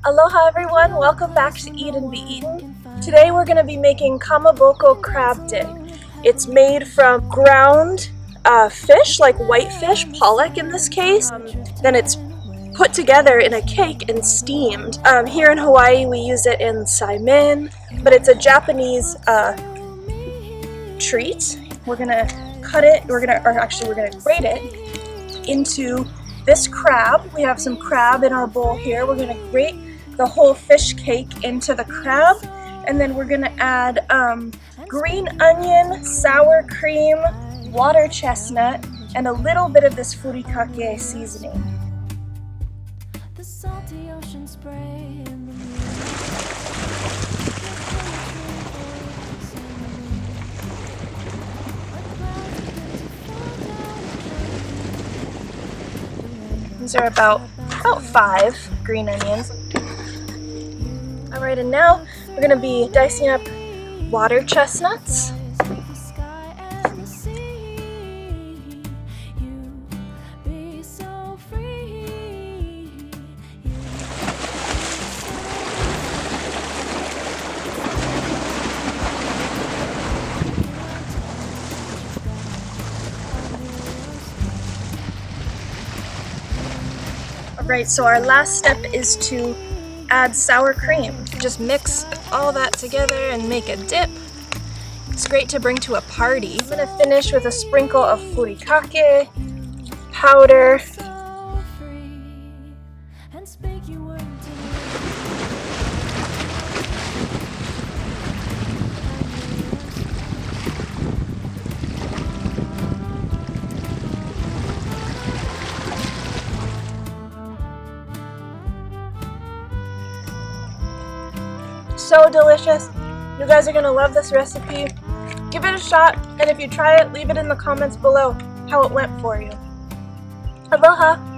Aloha everyone, welcome back to Eat and Be Eaten. Today we're going to be making Kamaboko Crab Dip. It's made from ground fish, like whitefish, pollock in this case. Then it's put together in a cake and steamed. Here in Hawaii we use it in saimin, but it's a Japanese treat. We're going to cut it, we're going to grate it into this crab. We have some crab in our bowl here. We're going to grate the whole fish cake into the crab, and then we're going to add green onion, sour cream, water chestnut, and a little bit of this furikake seasoning. The salty ocean spray in the These are about 5 green onions. Alright, and now we're going to be dicing up water chestnuts. Alright, so our last step is to add sour cream. Just mix all that together and make a dip. It's great to bring to a party. I'm going to finish with a sprinkle of furikake powder. So delicious. You guys are going to love this recipe. Give it a shot, and if you try it, leave it in the comments below how it went for you. Aloha!